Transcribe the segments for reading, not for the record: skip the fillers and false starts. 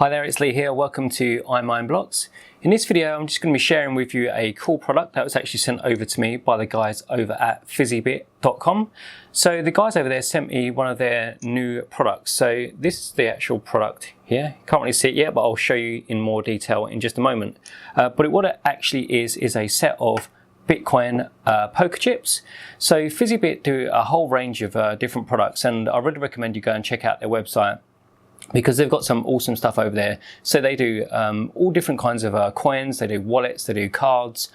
Hi there, it's Lee here. Welcome to iMineBlocks. In this video, I'm just going to be sharing with you a cool product that was actually sent over to me by the guys over at Physibit.com. So the guys over there sent me one of their new products. So this is the actual product here. Can't really see it yet, but I'll show you in more detail in just a moment. But what it actually is a set of Bitcoin poker chips. So Physibit do a whole range of different products, and I really recommend you go and check out their website, because they've got some awesome stuff over there. So they do all different kinds of coins, they do wallets, they do cards,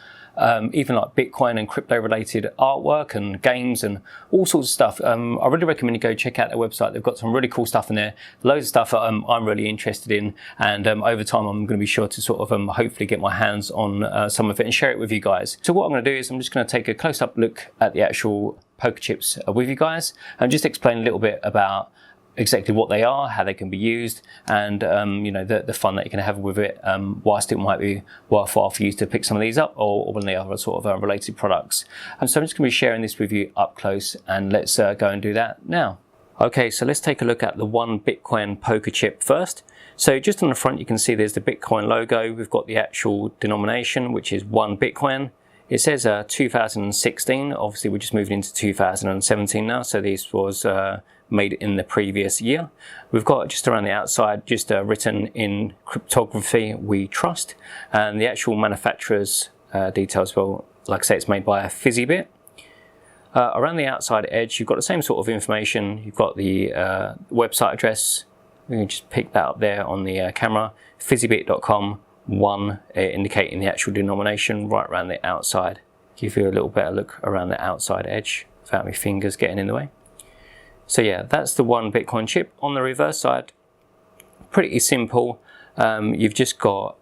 even like Bitcoin and crypto related artwork and games and all sorts of stuff. I really recommend you go check out their website. They've got some really cool stuff in there, loads of stuff that I'm really interested in, and over time I'm going to be sure to sort of hopefully get my hands on some of it and share it with you guys. So what I'm going to do is I'm just going to take a close-up look at the actual poker chips with you guys and just explain a little bit about exactly what they are, how they can be used, and you know, the fun that you can have with it, whilst it might be worthwhile for you to pick some of these up or one of the other sort of related products. And so I'm just going to be sharing this with you up close, and let's go and do that now. Okay, so let's take a look at the one Bitcoin poker chip first. So just on the front you can see there's the Bitcoin logo. We've got the actual denomination, which is 1 Bitcoin. It says 2016, obviously we're just moving into 2017 now, so this was made in the previous year. We've got just around the outside, just written in cryptography, we trust, and the actual manufacturer's details, well, like I say, it's made by Physibit. Around the outside edge, you've got the same sort of information. You've got the website address. We can just pick that up there on the camera, physibit.com. 1 indicating the actual denomination right around the outside. Give you a little better look around the outside edge without my fingers getting in the way. So yeah, that's the 1 Bitcoin chip. On the reverse side, pretty simple. You've just got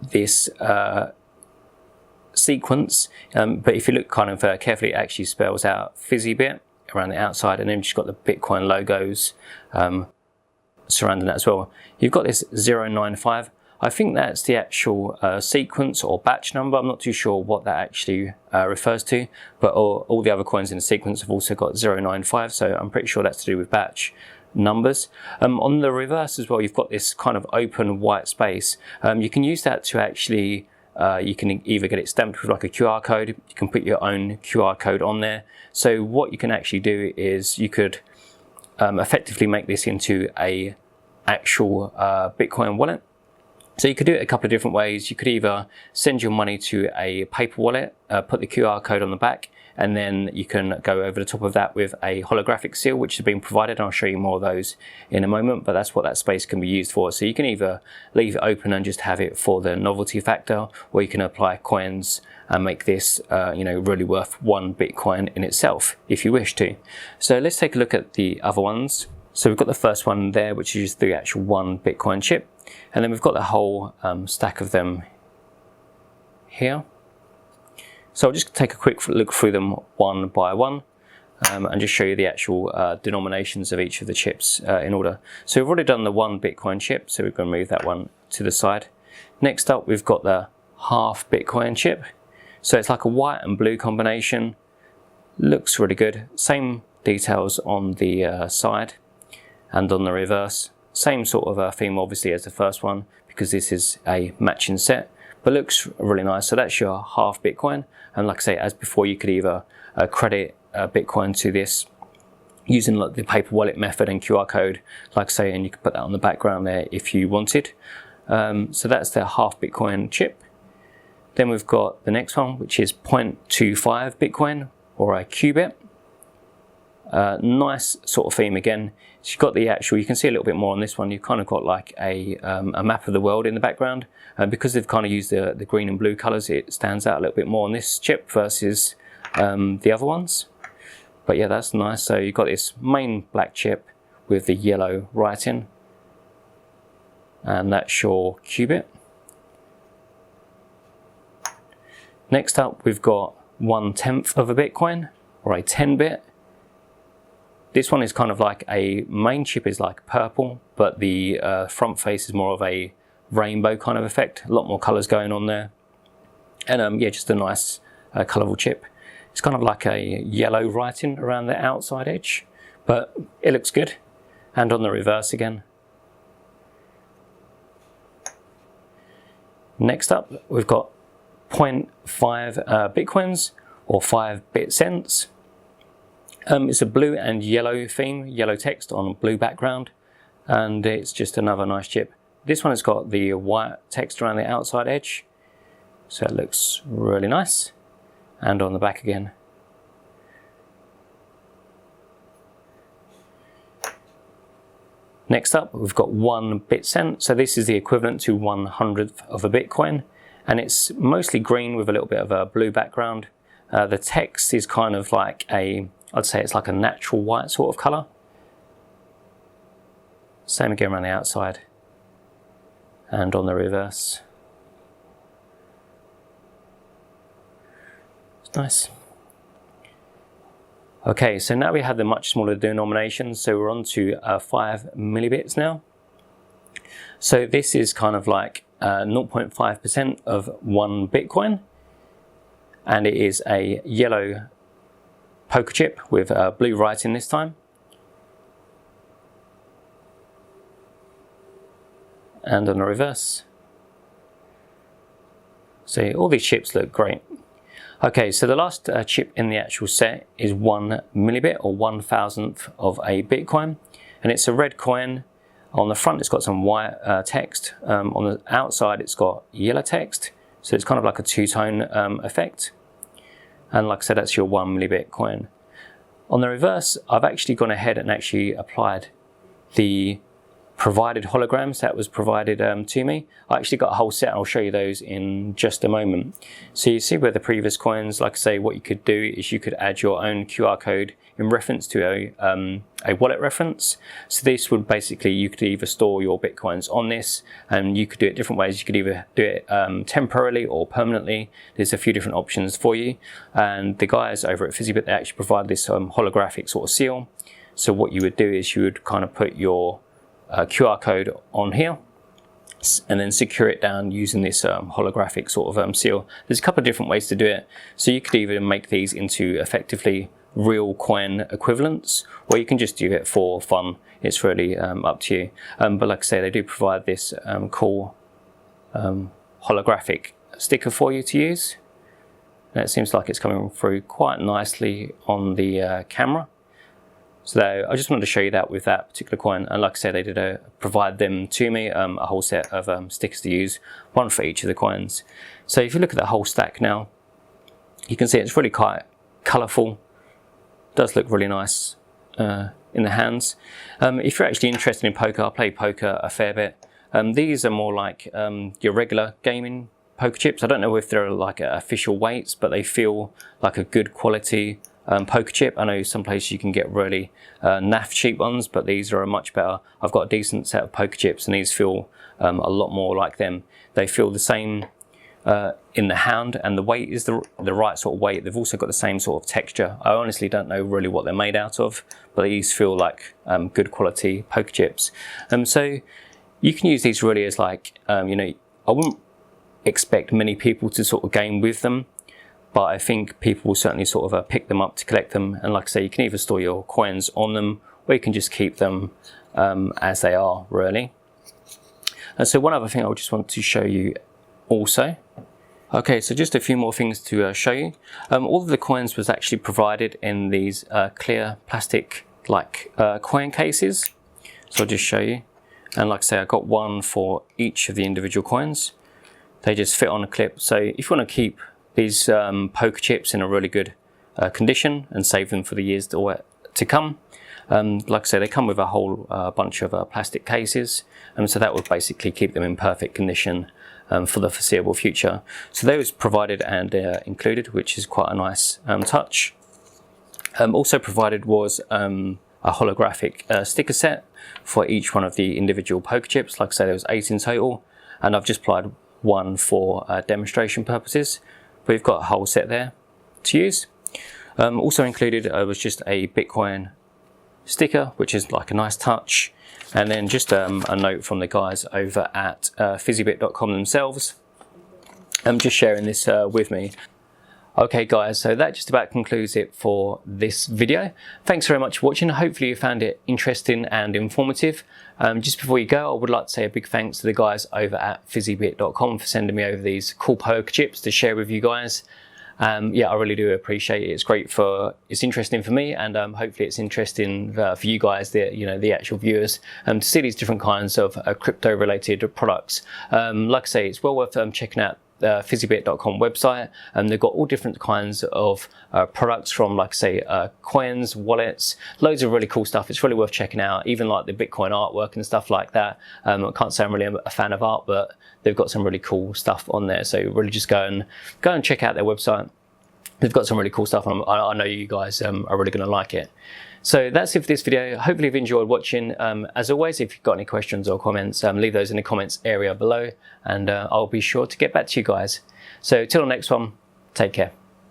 this sequence, but if you look kind of carefully, it actually spells out Physibit around the outside, and then you've just got the Bitcoin logos surrounding that as well. You've got this 095. I think that's the actual sequence or batch number. I'm not too sure what that actually refers to, but all the other coins in the sequence have also got 095, so I'm pretty sure that's to do with batch numbers. On the reverse as well, you've got this kind of open white space. You can use that to actually, you can either get it stamped with like a QR code, you can put your own QR code on there. So what you can actually do is you could effectively make this into a actual Bitcoin wallet. So you could do it a couple of different ways. You could either send your money to a paper wallet, put the QR code on the back, and then you can go over the top of that with a holographic seal, which has been provided. I'll show you more of those in a moment, but that's what that space can be used for. So you can either leave it open and just have it for the novelty factor, or you can apply coins and make this you know, really worth 1 Bitcoin in itself if you wish to. So let's take a look at the other ones. So we've got the first one there, which is the actual 1 Bitcoin chip. And then we've got the whole stack of them here. So I'll just take a quick look through them one by one and just show you the actual denominations of each of the chips in order. So we've already done the 1 Bitcoin chip, so we're going to move that one to the side. Next up, we've got the half Bitcoin chip. So it's like a white and blue combination. Looks really good. Same details on the side and on the reverse. Same sort of theme obviously as the first one, because this is a matching set, but looks really nice. So that's your half Bitcoin, and like I say, as before, you could either credit Bitcoin to this using like the paper wallet method and QR code, like I say, and you could put that on the background there if you wanted. So that's the half Bitcoin chip. Then we've got the next one, which is 0.25 Bitcoin, or a qubit. Nice sort of theme again. So you've got the actual, you can see a little bit more on this one, you've kind of got like a map of the world in the background. Because they've kind of used the green and blue colours, it stands out a little bit more on this chip versus the other ones. But yeah, that's nice. So you've got this main black chip with the yellow writing, and that's your qubit. Next up, we've got 1/10 of a Bitcoin, or a 10-bit. This one is kind of like a main chip is like purple, but the front face is more of a rainbow kind of effect. A lot more colors going on there. And yeah, just a nice colorful chip. It's kind of like a yellow writing around the outside edge, but it looks good. And on the reverse again. Next up, we've got 0.5 Bitcoins or 5 bit cents. It's a blue and yellow theme, yellow text on a blue background, and it's just another nice chip. This one has got the white text around the outside edge, so it looks really nice, and on the back again. Next up, we've got 1 bit cent. So this is the equivalent to 1/100th of a Bitcoin, and it's mostly green with a little bit of a blue background. The text is kind of like I'd say it's like a natural white sort of color. Same again around the outside and on the reverse. It's nice. Okay, so now we have the much smaller denominations, so we're on to 5 millibits now. So this is kind of like 0.5% of 1 Bitcoin, and it is a yellow poker chip with blue writing this time. And on the reverse. So all these chips look great. Okay, so the last chip in the actual set is 1 millibit or 1/1000th of a Bitcoin, and it's a red coin. On the front it's got some white text, on the outside it's got yellow text, so it's kind of like a two-tone effect. And like I said, that's your 1 millibit coin. On the reverse, I've actually gone ahead and actually applied the provided holograms that was provided to me. I actually got a whole set, and I'll show you those in just a moment. So you see where the previous coins, like I say, what you could do is you could add your own QR code in reference to a wallet reference. So this would basically, you could either store your Bitcoins on this, and you could do it different ways. You could either do it temporarily or permanently. There's a few different options for you. And the guys over at Physibit, they actually provide this holographic sort of seal. So what you would do is you would kind of put your QR code on here and then secure it down using this holographic sort of seal. There's a couple of different ways to do it. So you could either make these into effectively real coin equivalents, or you can just do it for fun. It's really up to you. But like I say, they do provide this cool holographic sticker for you to use. And it seems like it's coming through quite nicely on the camera. So I just wanted to show you that with that particular coin, and like I said, they did provide them to me, a whole set of stickers to use, one for each of the coins. So if you look at the whole stack now, you can see it's really quite colourful. Does look really nice in the hands. If you're actually interested in poker, I play poker a fair bit. These are more like your regular gaming poker chips. I don't know if they're like official weights, but they feel like a good quality poker chip. I know some places you can get really naff cheap ones, but these are a much better. I've got a decent set of poker chips, and these feel a lot more like them. They feel the same in the hand, and the weight is the right sort of weight. They've also got the same sort of texture. I honestly don't know really what they're made out of, but these feel like good quality poker chips. So you can use these really as like, you know, I wouldn't expect many people to sort of game with them, but I think people will certainly sort of pick them up to collect them. And like I say, you can either store your coins on them, or you can just keep them as they are, really. And so one other thing I just want to show you also. Okay, so just a few more things to show you. All of the coins was actually provided in these clear plastic like coin cases. So I'll just show you. And like I say, I got one for each of the individual coins. They just fit on a clip. So if you want to keep these poker chips in a really good condition and save them for the years to come, like I say, they come with a whole bunch of plastic cases, and so that would basically keep them in perfect condition for the foreseeable future. So those provided and included, which is quite a nice touch. Also provided was a holographic sticker set for each one of the individual poker chips. Like I say, there was 8 in total, and I've just applied one for demonstration purposes. We've got a whole set there to use. Also included was just a Bitcoin sticker, which is like a nice touch, and then just a note from the guys over at physibit.com themselves, just sharing this with me. Okay guys, so that just about concludes it for this video. Thanks very much for watching. Hopefully you found it interesting and informative. Just before you go, I would like to say a big thanks to the guys over at Physibit.com for sending me over these cool poker chips to share with you guys. Yeah, I really do appreciate it. It's great it's interesting for me, and hopefully it's interesting for you guys, the actual viewers, to see these different kinds of crypto-related products. Like I say, it's well worth checking out the Physibit.com website, and they've got all different kinds of products, from, like I say, coins, wallets, loads of really cool stuff. It's really worth checking out, even like the Bitcoin artwork and stuff like that. I can't say I'm really a fan of art, but they've got some really cool stuff on there, so really just go and check out their website. They've got some really cool stuff, and I know you guys are really going to like it. So that's it for this video. Hopefully you've enjoyed watching. As always, if you've got any questions or comments, leave those in the comments area below, and I'll be sure to get back to you guys. So till the next one, take care.